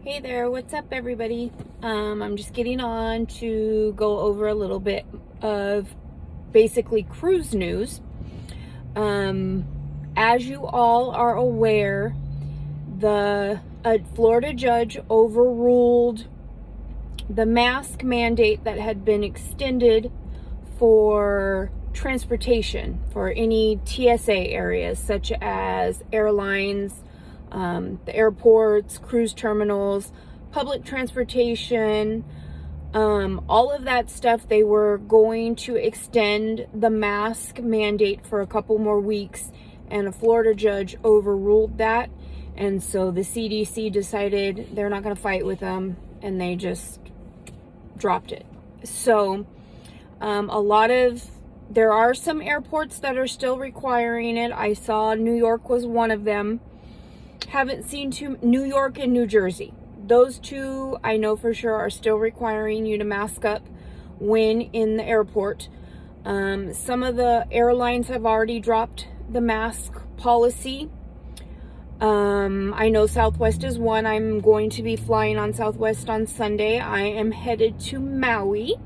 Hey there, what's up everybody? I'm just getting on to go over a little bit of basically cruise news. As you all are aware, a Florida judge overruled the mask mandate that had been extended for transportation for any TSA areas such as airlines, the airports, cruise terminals, public transportation, all of that stuff. They were going to extend the mask mandate for a couple more weeks, and a Florida judge overruled that. And so the CDC decided they're not going to fight with them, and they just dropped it. So there are some airports that are still requiring it. I saw New York was one of them. Haven't seen New York and New Jersey. Those two I know for sure are still requiring you to mask up when in the airport. Some of the airlines have already dropped the mask policy. I know Southwest is one. I'm going to be flying on Southwest on Sunday. I am headed to Maui,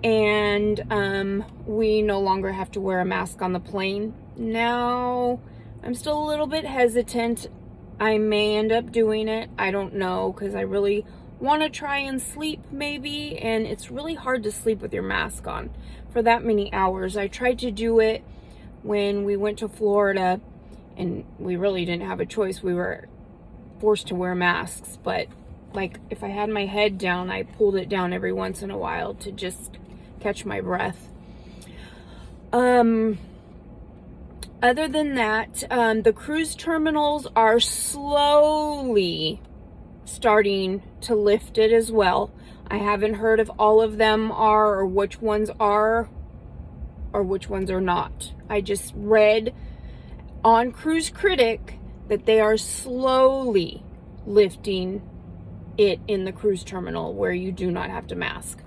and we no longer have to wear a mask on the plane. Now, I'm still a little bit hesitant. I may end up doing it. I don't know, because I really want to try and sleep maybe, and it's really hard to sleep with your mask on for that many hours. I tried to do it when we went to Florida, and we really didn't have a choice. We were forced to wear masks, but like if I had my head down, I pulled it down every once in a while to just catch my breath. Other than that, the cruise terminals are slowly starting to lift it as well. I haven't heard if all of them are, or which ones are, or which ones are not. I just read on Cruise Critic that they are slowly lifting it in the cruise terminal where you do not have to mask.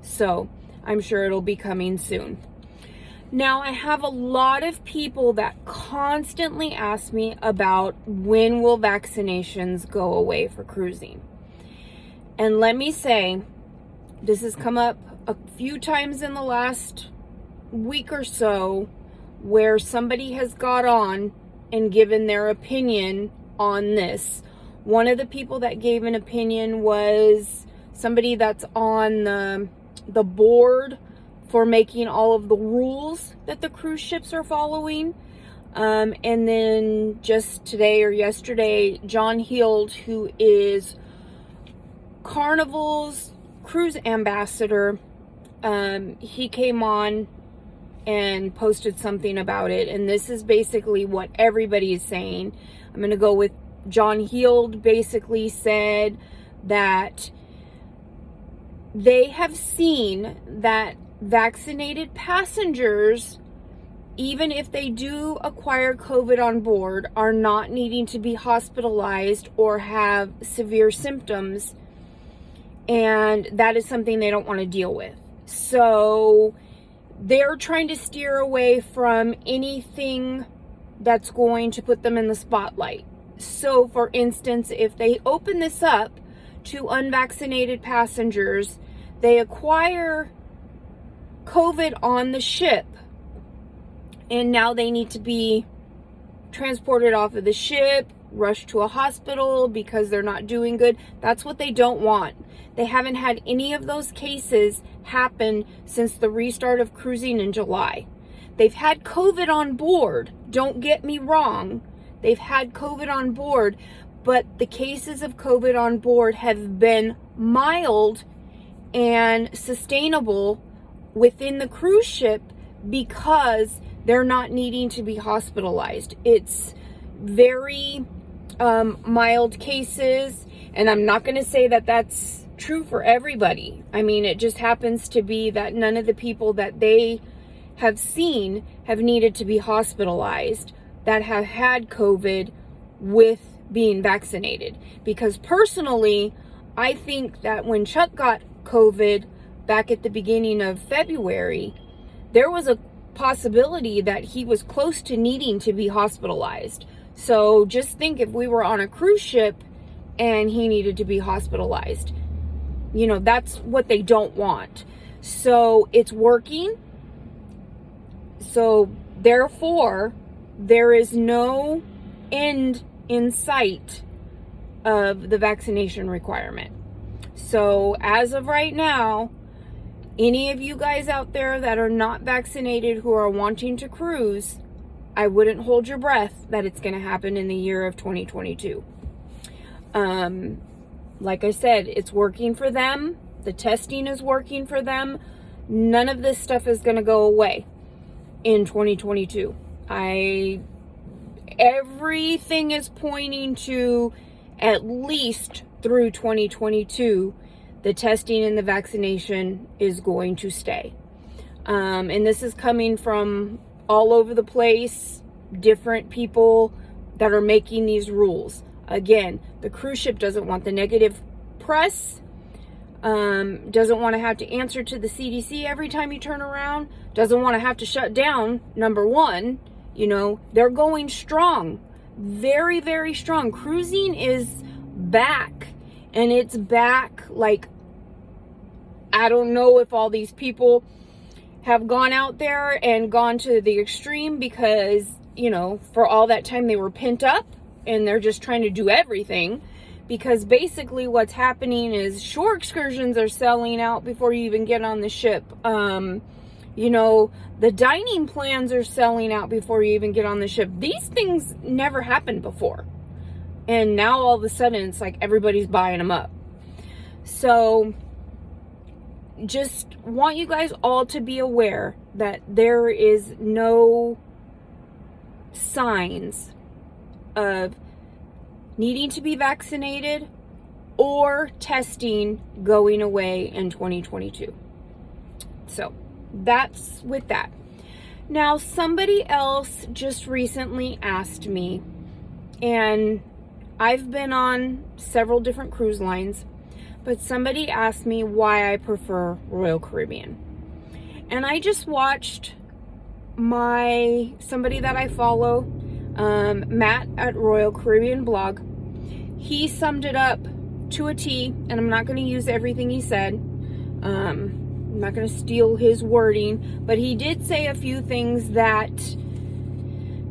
So I'm sure it'll be coming soon. Now, I have a lot of people that constantly ask me about when will vaccinations go away for cruising. And let me say, this has come up a few times in the last week or so where somebody has got on and given their opinion on this. One of the people that gave an opinion was somebody that's on the board for making all of the rules that the cruise ships are following. And then just today or yesterday, John Heald, who is Carnival's cruise ambassador, he came on and posted something about it. And this is basically what everybody is saying. I'm going to go with John Heald. Basically said that they have seen that vaccinated passengers, even if they do acquire COVID on board, are not needing to be hospitalized or have severe symptoms, and that is something they don't want to deal with. So they're trying to steer away from anything that's going to put them in the spotlight. So for instance, if they open this up to unvaccinated passengers, they acquire COVID on the ship, and now they need to be transported off of the ship, rushed to a hospital because they're not doing good. That's what they don't want. They haven't had any of those cases happen since the restart of cruising in July. They've had COVID on board. Don't get me wrong. They've had COVID on board, but the cases of COVID on board have been mild and sustainable within the cruise ship because they're not needing to be hospitalized. It's very mild cases, and I'm not going to say that that's true for everybody. I mean, it just happens to be that none of the people that they have seen have needed to be hospitalized that have had COVID with being vaccinated. Because personally, I think that when Chuck got COVID back at the beginning of February, there was a possibility that he was close to needing to be hospitalized. So just think, if we were on a cruise ship and he needed to be hospitalized. You know, that's what they don't want. So it's working. So therefore, there is no end in sight of the vaccination requirement. So as of right now, any of you guys out there that are not vaccinated who are wanting to cruise, I wouldn't hold your breath that it's going to happen in the year of 2022. Like I said, it's working for them. The testing is working for them. None of this stuff is going to go away in 2022. Everything is pointing to at least through 2022, the testing and the vaccination is going to stay. And this is coming from all over the place, different people that are making these rules. Again, the cruise ship doesn't want the negative press, doesn't want to have to answer to the CDC every time you turn around, doesn't want to have to shut down, number one. You know, they're going strong, very, very strong. Cruising is back, and it's back like, I don't know if all these people have gone out there and gone to the extreme because, you know, for all that time they were pent up and they're just trying to do everything, because basically what's happening is shore excursions are selling out before you even get on the ship. You know, the dining plans are selling out before you even get on the ship. These things never happened before. And now all of a sudden it's like everybody's buying them up. So just want you guys all to be aware that there is no signs of needing to be vaccinated or testing going away in 2022. So that's with that. Now, somebody else just recently asked me, and I've been on several different cruise lines, but somebody asked me why I prefer Royal Caribbean. And I just watched somebody that I follow, Matt at Royal Caribbean blog. He summed it up to a T, and I'm not going to use everything he said. I'm not going to steal his wording, but he did say a few things that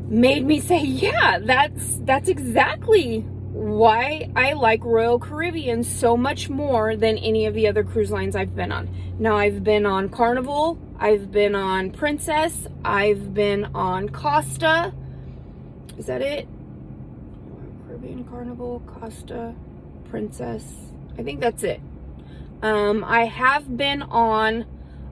made me say, yeah, that's exactly why I like Royal Caribbean so much more than any of the other cruise lines I've been on. Now, I've been on Carnival, I've been on Princess, I've been on Costa. Is that it? Caribbean, Carnival, Costa, Princess. I think that's it. I have been on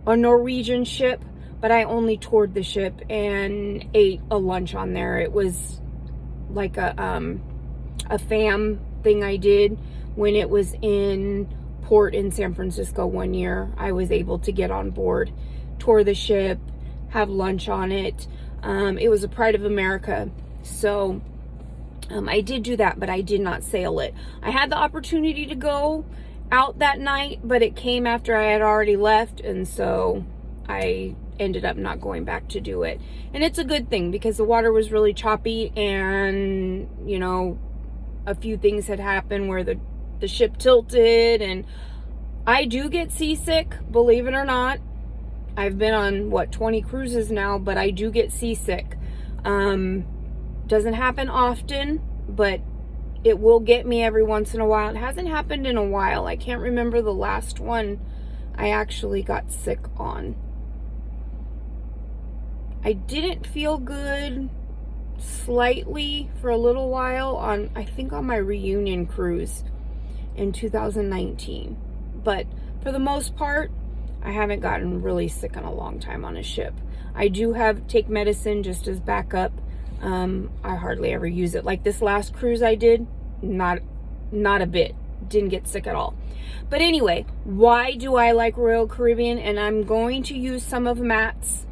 a Norwegian ship, but I only toured the ship and ate a lunch on there. It was like a fam thing I did when it was in port in San Francisco one year. I was able to get on board, tour the ship, have lunch on it. It was a Pride of America. So I did do that, but I did not sail it. I had the opportunity to go out that night, but it came after I had already left, and so I ended up not going back to do it. And it's a good thing because the water was really choppy, and you know, a few things had happened where the ship tilted, and I do get seasick, believe it or not. I've been on 20 cruises now, but I do get seasick. Doesn't happen often, but it will get me every once in a while. It hasn't happened in a while. I can't remember the last one I actually got sick on. I didn't feel good slightly for a little while I think on my reunion cruise in 2019. But for the most part, I haven't gotten really sick in a long time on a ship. I do take medicine just as backup. I hardly ever use it. Like this last cruise I did, not a bit. Didn't get sick at all. But anyway, why do I like Royal Caribbean? And I'm going to use some of Matt's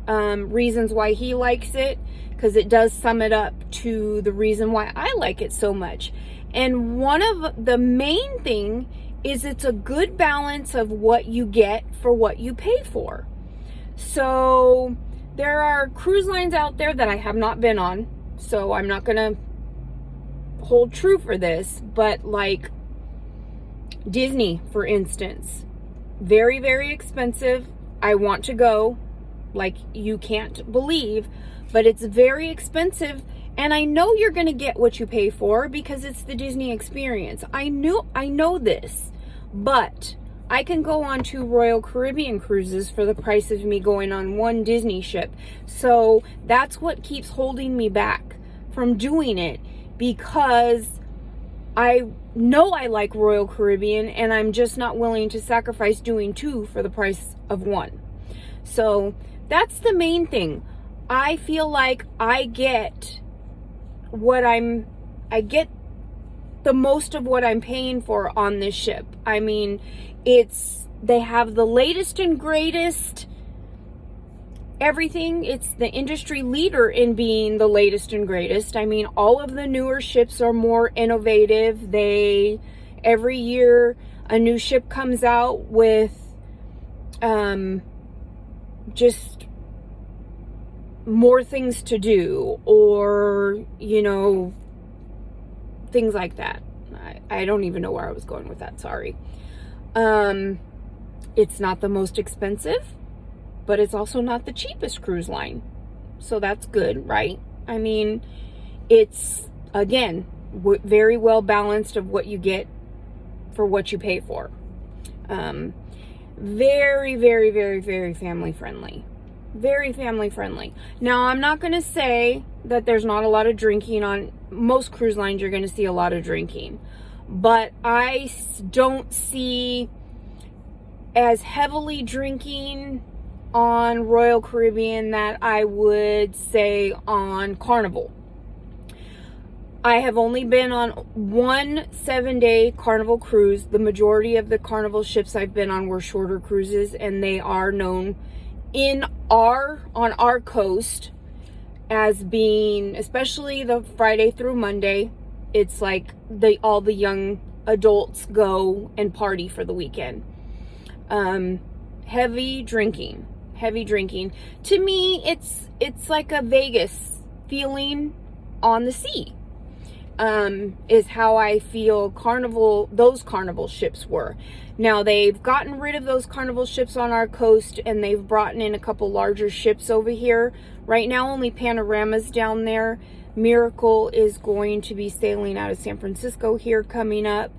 reasons why he likes it, because it does sum it up to the reason why I like it so much. And one of the main thing is it's a good balance of what you get for what you pay for. So there are cruise lines out there that I have not been on, so I'm not going to hold true for this, but like Disney, for instance, very, very expensive. I want to go, like you can't believe, but it's very expensive. And I know you're going to get what you pay for because it's the Disney experience. I know this, but I can go on 2 Royal Caribbean cruises for the price of me going on 1 Disney ship. So that's what keeps holding me back from doing it, because I know I like Royal Caribbean and I'm just not willing to sacrifice doing 2 for the price of 1. So that's the main thing. I feel like I get the most of what I'm paying for on this ship. I mean, they have the latest and greatest everything. It's the industry leader in being the latest and greatest. I mean, all of the newer ships are more innovative. Every year a new ship comes out with just more things to do, or things like that. I don't even know where I was going with that, sorry. It's not the most expensive, but it's also not the cheapest cruise line, so that's good, right? I mean, it's, again, very well balanced of what you get for what you pay for. Very, very, very, very family friendly. Very family friendly. Now, I'm not going to say that there's not a lot of drinking on most cruise lines. You're going to see a lot of drinking, but I don't see as heavily drinking on Royal Caribbean that I would say on Carnival. I have only been on 1 7-day Carnival cruise. The majority of the Carnival ships I've been on were shorter cruises, and they are known on our coast as being, especially the Friday through Monday, it's like all the young adults go and party for the weekend. Heavy drinking. To me, it's like a Vegas feeling on the sea. Is how I feel those Carnival ships were. Now, they've gotten rid of those Carnival ships on our coast, and they've brought in a couple larger ships over here. Right now, only Panorama's down there. Miracle is going to be sailing out of San Francisco here coming up.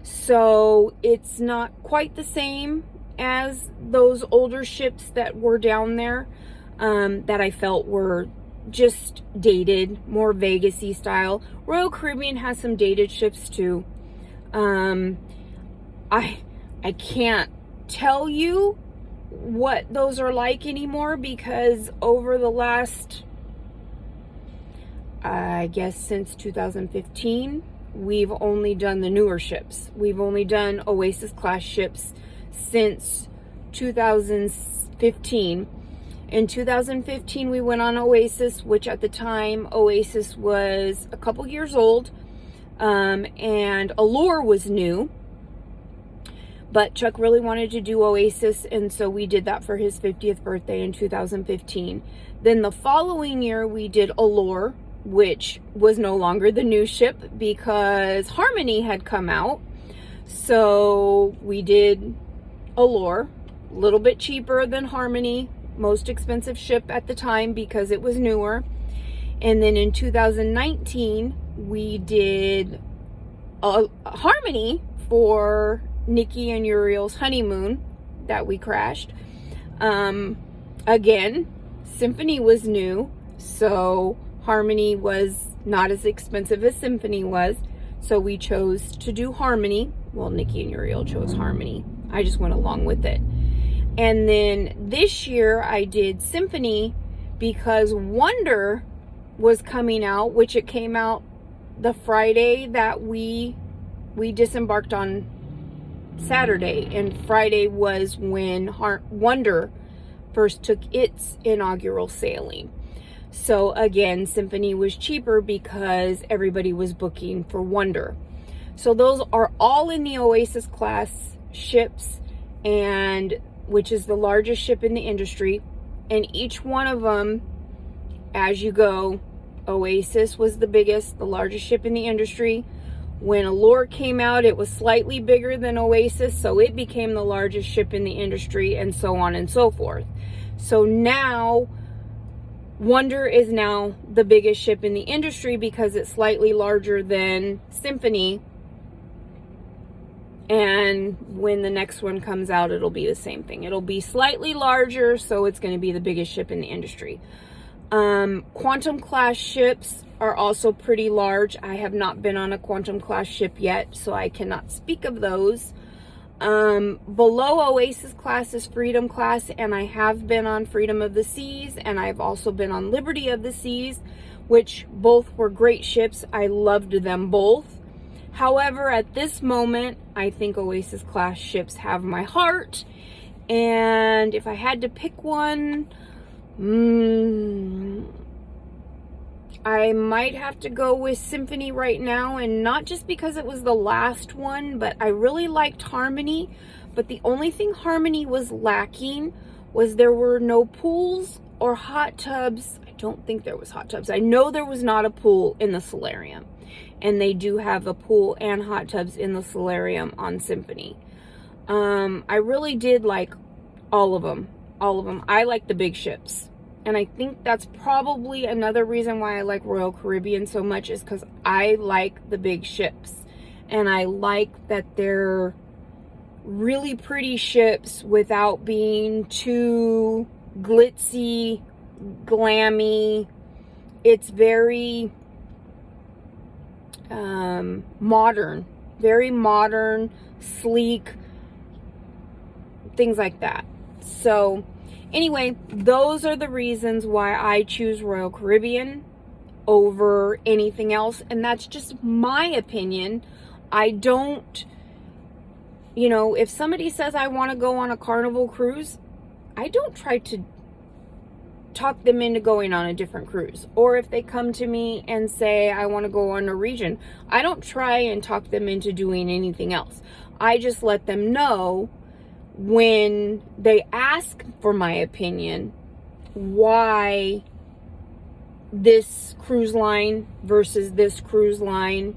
So it's not quite the same as those older ships that were down there, that I felt were just dated, more Vegas-y style. Royal Caribbean has some dated ships too. I can't tell you what those are like anymore, because over the last, I guess since 2015, we've only done the newer ships. We've only done Oasis class ships since 2015. In 2015, we went on Oasis, which at the time, Oasis was a couple years old, and Allure was new. But Chuck really wanted to do Oasis, and so we did that for his 50th birthday in 2015. Then the following year, we did Allure, which was no longer the new ship because Harmony had come out. So we did Allure, a little bit cheaper than Harmony, most expensive ship at the time because it was newer. And then in 2019, we did Harmony for Nikki and Uriel's honeymoon that we crashed. Again, Symphony was new, so Harmony was not as expensive as Symphony was, so we chose to do Harmony. Well, Nikki and Uriel chose Harmony. I just went along with it. And then this year I did Symphony because Wonder was coming out, which it came out the Friday that we disembarked on Saturday, and Friday was when Wonder first took its inaugural sailing. So again, Symphony was cheaper because everybody was booking for Wonder. So those are all in the Oasis class ships, and which is the largest ship in the industry. And each one of them, as you go, Oasis was the biggest, the largest ship in the industry. When Allure came out, it was slightly bigger than Oasis, so it became the largest ship in the industry, and so on and so forth. So now, Wonder is now the biggest ship in the industry because it's slightly larger than Symphony. And when the next one comes out, it'll be the same thing. It'll be slightly larger, so it's going to be the biggest ship in the industry. Quantum class ships are also pretty large. I have not been on a Quantum class ship yet, so I cannot speak of those. Below Oasis class is Freedom class, and I have been on Freedom of the Seas, and I've also been on Liberty of the Seas, which both were great ships. I loved them both. However, at this moment, I think Oasis class ships have my heart, and if I had to pick one, I might have to go with Symphony right now, and not just because it was the last one, but I really liked Harmony. But the only thing Harmony was lacking was there were no pools or hot tubs. I don't think there was hot tubs. I know there was not a pool in the Solarium, and they do have a pool and hot tubs in the Solarium on Symphony. I really did like all of them. I like the big ships. And I think that's probably another reason why I like Royal Caribbean so much, is because I like the big ships. And I like that they're really pretty ships without being too glitzy, glammy. It's very modern. Very modern, sleek, things like that. So anyway, those are the reasons why I choose Royal Caribbean over anything else. And that's just my opinion. I don't, if somebody says I want to go on a Carnival cruise, I don't try to talk them into going on a different cruise. Or if they come to me and say I want to go on Norwegian, I don't try and talk them into doing anything else. I just let them know when they ask for my opinion why this cruise line versus this cruise line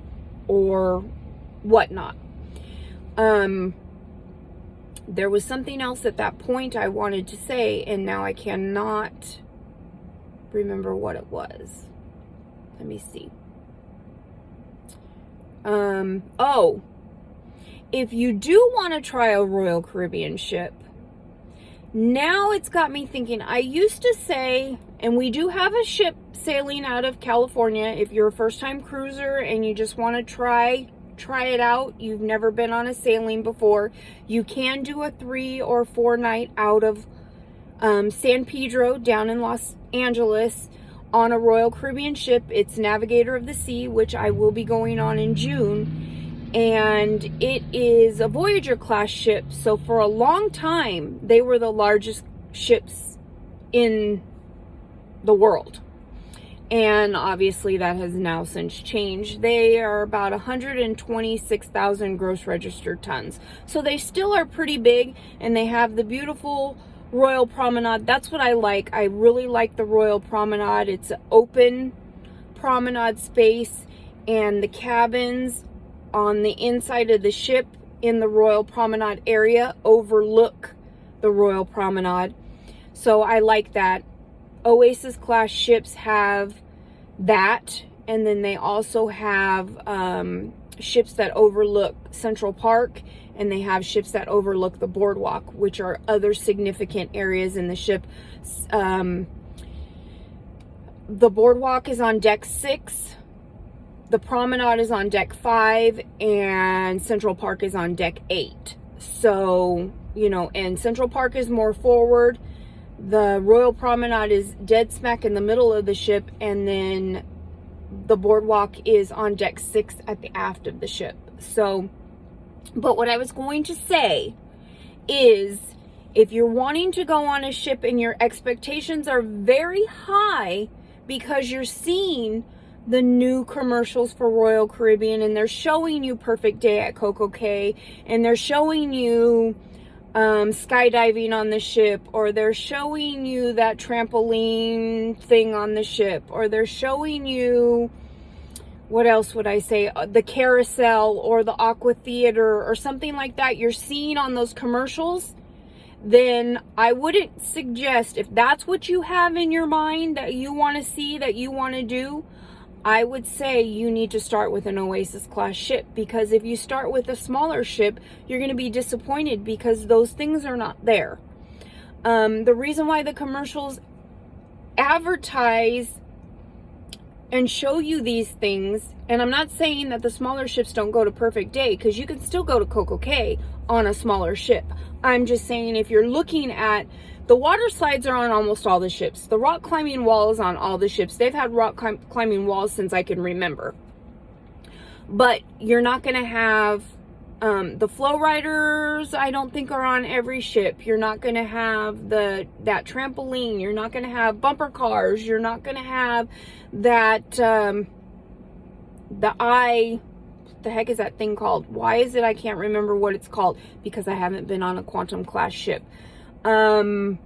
or whatnot. There was something else at that point I wanted to say, and now I cannot remember what it was. Let me see. If you do want to try a Royal Caribbean ship, now it's got me thinking. I used to say, and we do have a ship sailing out of California. If you're a first-time cruiser and you just want to try it out, you've never been on a sailing before, you can do a 3 or 4 night out of San Pedro down in Los Angeles on a Royal Caribbean ship. It's Navigator of the Sea, which I will be going on in June. And it is a Voyager class ship. So for a long time, they were the largest ships in the world. And obviously that has now since changed. They are about 126,000 gross registered tons. So they still are pretty big, and they have the beautiful Royal Promenade. That's what I like. I really like the Royal Promenade. It's an open promenade space, and the cabins on the inside of the ship in the Royal Promenade area overlook the Royal Promenade. So I like that. Oasis class ships have that, and then they also have ships that overlook Central Park, and they have ships that overlook the boardwalk, which are other significant areas in the ship. The boardwalk is on deck 6. The promenade is on deck 5, and Central Park is on deck 8. So, and Central Park is more forward. The Royal Promenade is dead smack in the middle of the ship, and then the boardwalk is on deck 6 at the aft of the ship. So, but what I was going to say is, if you're wanting to go on a ship and your expectations are very high because you're seeing the new commercials for Royal Caribbean, and they're showing you Perfect Day at Coco Cay, and they're showing you skydiving on the ship, or they're showing you that trampoline thing on the ship, or they're showing you, what else would I say, the carousel or the aqua theater or something like that you're seeing on those commercials, then I wouldn't suggest, if that's what you have in your mind that you want to see, that you want to do, I would say you need to start with an Oasis class ship, because if you start with a smaller ship, you're going to be disappointed because those things are not there. The reason why the commercials advertise and show you these things, and I'm not saying that the smaller ships don't go to Perfect Day, because you can still go to Coco Cay on a smaller ship. I'm just saying, if you're looking at, the water slides are on almost all the ships. The rock climbing wall is on all the ships. They've had rock climbing walls since I can remember. But you're not going to have the flow riders, I don't think, are on every ship. You're not going to have that trampoline. You're not going to have bumper cars. You're not going to have that, the heck is that thing called? Why is it I can't remember what it's called? Because I haven't been on a quantum class ship. That's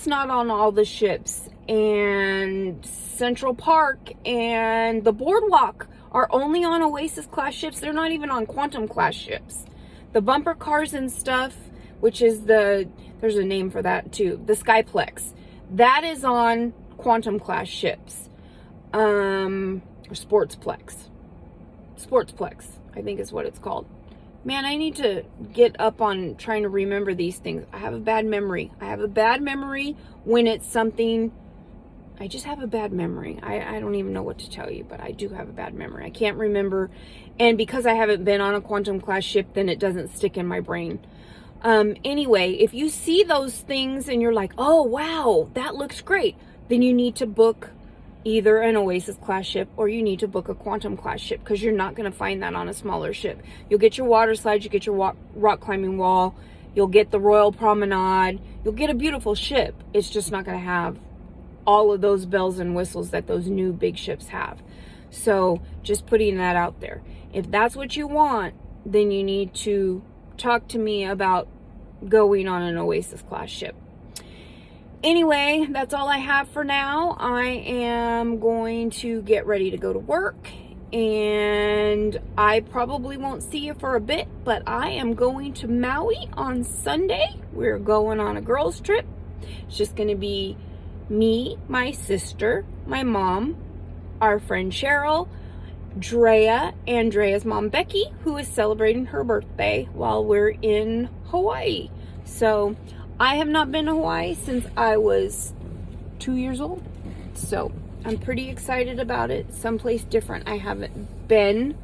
not on all the ships. And Central Park and the Boardwalk are only on Oasis class ships. They're not even on quantum class ships. The bumper cars and stuff, which is there's a name for that too, the Skyplex, that is on quantum class ships. Or Sportsplex, I think is what it's called. Man, I need to get up on trying to remember these things. I have a bad memory. When it's something, I just have a bad memory. I don't even know what to tell you, but I do have a bad memory. I can't remember. And because I haven't been on a quantum class ship, then it doesn't stick in my brain. Anyway, if you see those things and you're like, oh, wow, that looks great, then you need to book either an Oasis class ship or you need to book a quantum class ship, because you're not going to find that on a smaller ship. You'll get your water slides, you get your rock climbing wall, you'll get the Royal Promenade, you'll get a beautiful ship. It's just not going to have all of those bells and whistles that those new big ships have. So just putting that out there. If that's what you want, then you need to talk to me about going on an Oasis class ship. Anyway, that's all I have for now. I am going to get ready to go to work, and I probably won't see you for a bit, but I am going to Maui on Sunday. We're going on a girls' trip. It's just going to be me, my sister, my mom, our friend Cheryl, Andrea's mom Becky, who is celebrating her birthday while we're in Hawaii. So I have not been to Hawaii since I was 2 years old. So I'm pretty excited about it. Someplace different. I haven't been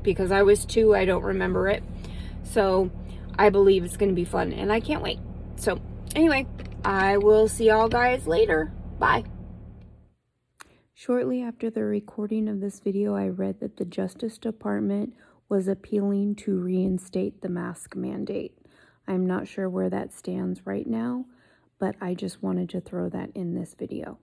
because I was 2. I don't remember it. So I believe it's going to be fun and I can't wait. So anyway, I will see y'all guys later. Bye. Shortly after the recording of this video, I read that the Justice Department was appealing to reinstate the mask mandate. I'm not sure where that stands right now, but I just wanted to throw that in this video.